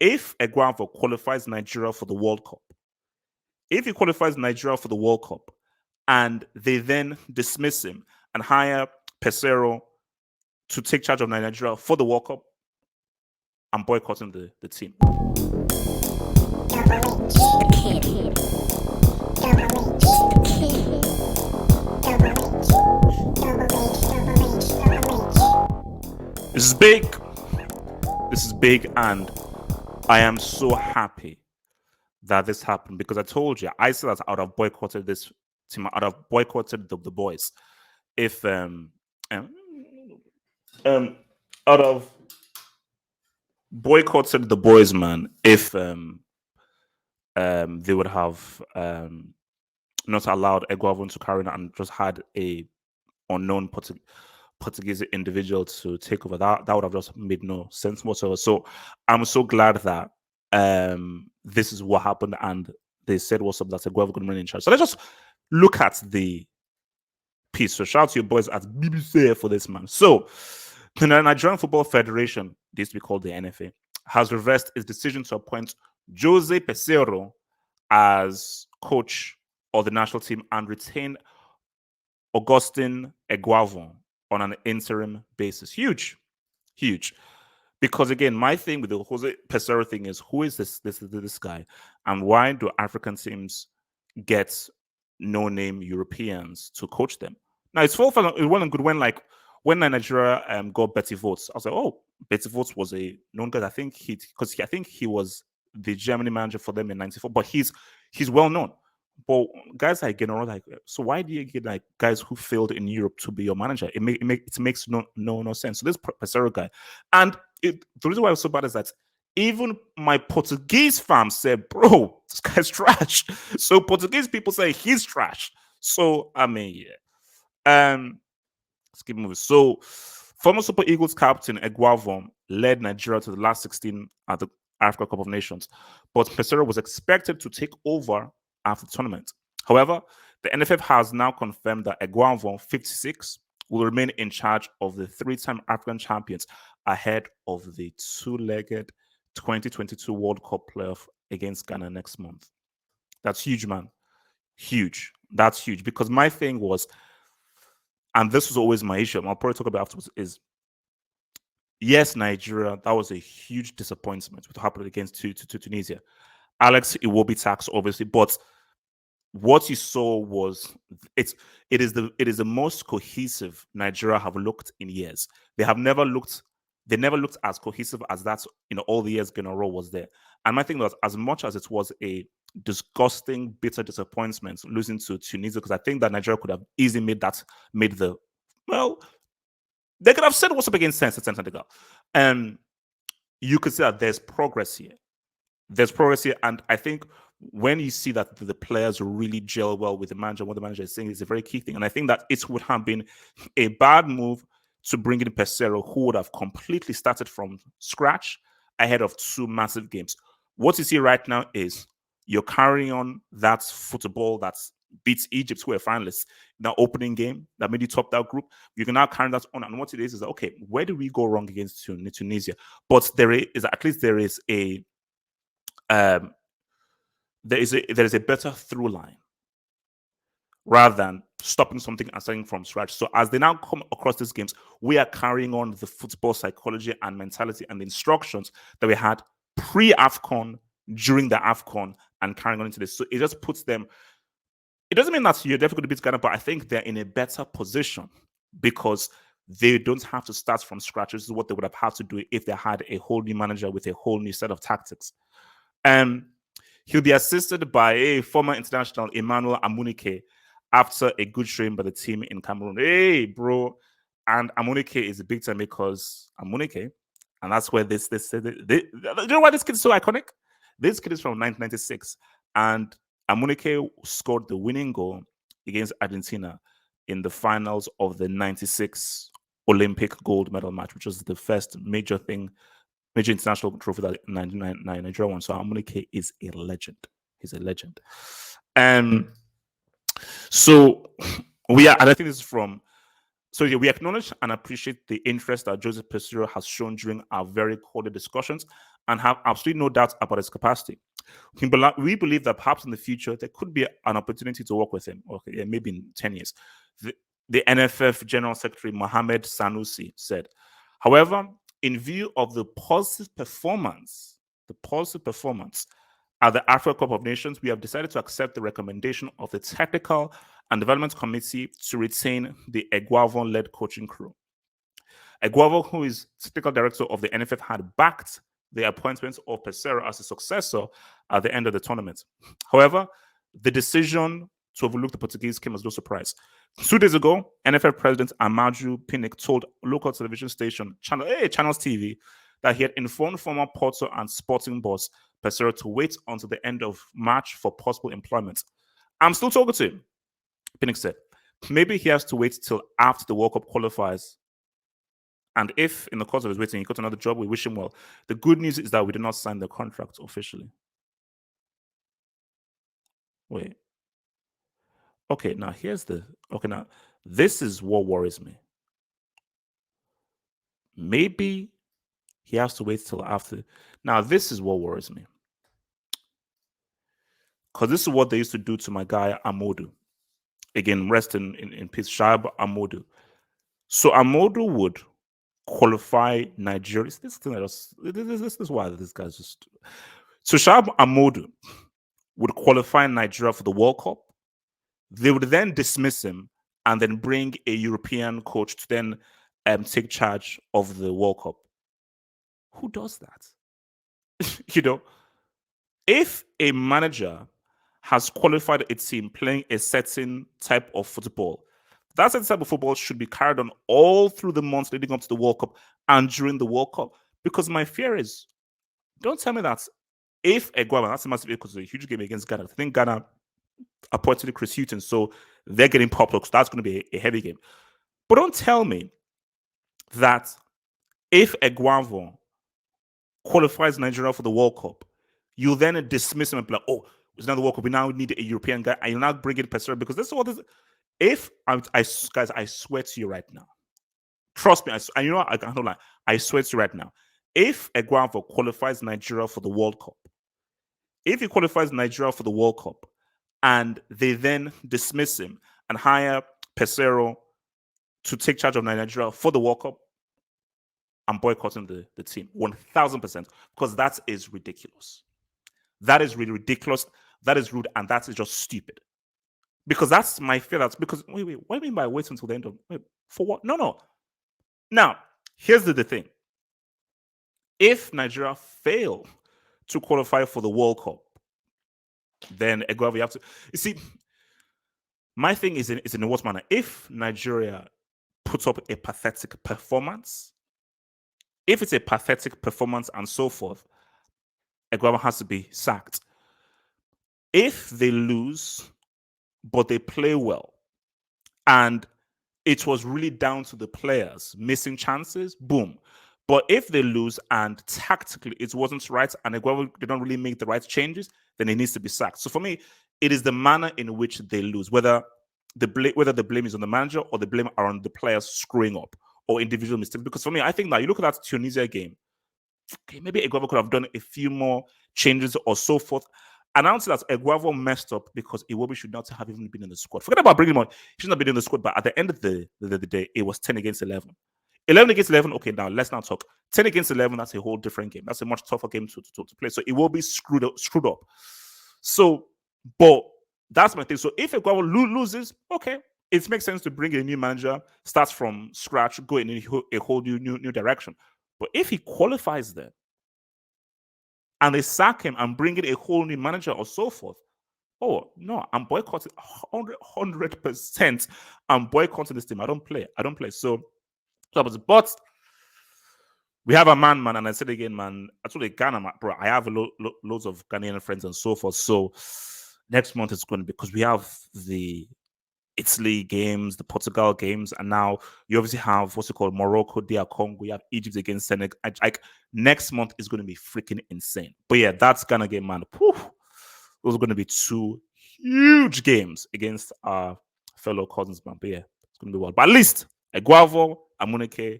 if Eguavoen qualifies Nigeria for the World Cup, if he qualifies Nigeria for the World Cup, and they then dismiss him and hire Pesero to take charge of Nigeria for the World Cup, I'm boycotting the team. This is big. This is big, and I am so happy that this happened, because I told you, I said that I would have boycotted this team. I would have boycotted the boys if out of boycotted the boys, man, if they would have not allowed Eguavoen to carry on and just had a unknown Portuguese individual to take over. That would have just made no sense whatsoever. So I'm so glad that this is what happened, and they said what's up, that Eguavoen could remain in charge. So let's just look at the piece. So shout out to your boys at BBC for this, man. So the Nigerian Football Federation, this to be called the NFA, has reversed its decision to appoint Jose Pesero as coach of the national team and retain Augustin Eguavoen on an interim basis. Huge. Because again, my thing with the Jose Pesero thing is, who is this guy, and why do African teams get no-name Europeans to coach them? Now, it's well and good when Nigeria got Betty Votes. I was like, oh, Betty Votes was a known guy. I think he was the Germany manager for them in '94, but he's well known. But guys like so why do you get like guys who failed in Europe to be your manager? It makes no sense. So this Pesero guy, and the reason why I was so bad is that even my Portuguese fam said, bro, this guy's trash. So Portuguese people say he's trash. So I mean, yeah. Let's keep moving. So former Super Eagles captain Eguavoen led Nigeria to the last 16 at the Africa Cup of Nations, but Pesero was expected to take over after the tournament. However, the NFF has now confirmed that Eguavoen, 56, will remain in charge of the three-time African champions ahead of the two-legged 2022 World Cup playoff against Ghana next month. That's huge, man. Huge. That's huge. Because my thing was, and this was always my issue, I'll probably talk about afterwards, is yes, Nigeria, that was a huge disappointment what happened against Tunisia. Alex Iwobi tax, obviously, but what you saw was it is the most cohesive Nigeria have looked in years. They never looked as cohesive as that in all the years Gennaro was there. And my thing was, as much as it was a disgusting, bitter disappointment losing to Tunisia, because I think that Nigeria could have easily they could have said what's up against Senegal. And you could see that there's progress here. And I think when you see that the players really gel well with the manager, what the manager is saying is a very key thing. And I think that it would have been a bad move to bring in Pesero, who would have completely started from scratch ahead of two massive games. What you see right now is you're carrying on that football that beats Egypt, who are finalists, in that opening game that made you top that group. You can now carry that on. And what it is that, okay, where do we go wrong against Tunisia? But there is a better through line rather than stopping something and starting from scratch. So as they now come across these games, we are carrying on the football psychology and mentality and the instructions that we had pre-AFCON, during the AFCON, and carrying on into this. So it just puts them, it doesn't mean that you're definitely going to beat Ghana, but I think they're in a better position because they don't have to start from scratch. This is what they would have had to do if they had a whole new manager with a whole new set of tactics. He'll be assisted by a former international, Emmanuel Amunike, after a good showing by the team in Cameroon. Hey, bro. And Amunike is a big time because Amunike, and that's where you know why this kid is so iconic? This kid is from 1996, and Amunike scored the winning goal against Argentina in the finals of the 96 Olympic gold medal match, which was the first major international trophy that Nigeria won. So Amunike is a legend. He's a legend. So and I think this is from. So yeah, we acknowledge and appreciate the interest that Joseph Pesero has shown during our very coded discussions and have absolutely no doubt about his capacity. We believe that perhaps in the future there could be an opportunity to work with him. Okay, yeah, maybe in 10 years. The NFF General Secretary Mohamed Sanusi said. However, in view of the positive performance at the Africa Cup of Nations, we have decided to accept the recommendation of the Technical and Development Committee to retain the Eguavoen-led coaching crew. Eguavoen, who is technical director of the NFF, had backed the appointment of Pesero as a successor at the end of the tournament. However, the decision to overlook the Portuguese came as no surprise. 2 days ago, NFF President Amaju Pinnick told local television station Channels TV that he had informed former Porto and Sporting boss Pesero to wait until the end of March for possible employment. I'm still talking to him, Pinnick said. Maybe he has to wait till after the World Cup qualifies. And if in the course of his waiting he got another job, we wish him well. The good news is that we did not sign the contract officially. Wait. Okay, now this is what worries me. Maybe he has to wait till after. Now, this is what worries me. Because this is what they used to do to my guy Amodu. Again, rest in peace, Shab Amodu. So Amodu would qualify Nigeria. This is why this guy's just. So Shab Amodu would qualify Nigeria for the World Cup. They would then dismiss him and then bring a European coach to then take charge of the World Cup. Who does that? If a manager has qualified a team playing a certain type of football, that certain type of football should be carried on all through the months leading up to the World Cup and during the World Cup. Because my fear is, don't tell me that if Eguavoen, that's a massive because it's a huge game against Ghana. I think Ghana appointed Chris Hughton, so they're getting popped up. So that's going to be a heavy game. But don't tell me that if Eguavoen qualifies Nigeria for the World Cup, you then dismiss him and be like, oh, it's not the World Cup. We now need a European guy. And you now bring in Pesero because this is what this. If guys, I swear to you right now, trust me, and you know I can't lie. I swear to you right now, if Eguavoen qualifies Nigeria for the World Cup, if he qualifies Nigeria for the World Cup, and they then dismiss him and hire Pesero to take charge of Nigeria for the World Cup, I'm boycotting the team 1000% because that is ridiculous. That is really ridiculous. That is rude, and that is just stupid. Because that's my fear. That's because wait, what do you mean by wait until the end of for what? No. Now, here's the thing. If Nigeria fail to qualify for the World Cup, then Eguavoen, you have to. You see, my thing is in what manner? If Nigeria puts up a pathetic performance, if it's a pathetic performance and so forth, Eguavoen has to be sacked. If they lose, but they play well, and it was really down to the players missing chances, boom. But if they lose and tactically it wasn't right and Eguavoen did not really make the right changes, then it needs to be sacked. So for me, it is the manner in which they lose, whether the blame is on the manager or the blame are on the players screwing up or individual mistakes. Because for me, I think that you look at that Tunisia game, okay, maybe Eguavoen could have done a few more changes or so forth. Announced that Eguavoen messed up because Iwobi should not have even been in the squad. Forget about bringing him on. He should not be in the squad. But at the end of the day, it was 10 against 11. 11 against 11, okay, now let's not talk. 10 against 11, that's a whole different game. That's a much tougher game to play. So it will be screwed up. So, but that's my thing. So if Eguavoen loses, okay, it makes sense to bring a new manager, starts from scratch, go in a whole new direction. But if he qualifies there, and they sack him and bring in a whole new manager or so forth. Oh, no, I'm boycotting 100%. I'm boycotting this team. I don't play. So, but we have a man, and I said again, man, I told you, Ghana, bro, I have loads of Ghanaian friends and so forth. So next month it's going to be, because we have the Italy games, the Portugal games, and now you obviously have what's it called, Morocco, DR Congo. You have Egypt against Senegal. Like next month is going to be freaking insane. But yeah, that's Ghana game, man. Whew. Those are going to be two huge games against our fellow cousins, man. But yeah, it's going to be wild. But at least Eguavoen, Amuneke,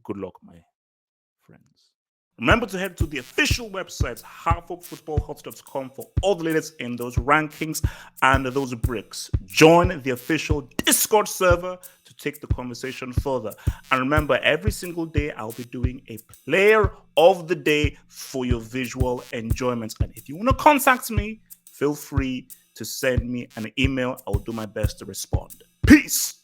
good luck, my friends. Remember to head to the official website, halfoffootballhot.com, for all the latest in those rankings and those bricks. Join the official Discord server to take the conversation further. And remember, every single day I'll be doing a player of the day for your visual enjoyment. And if you want to contact me, feel free to send me an email. I'll do my best to respond. Peace.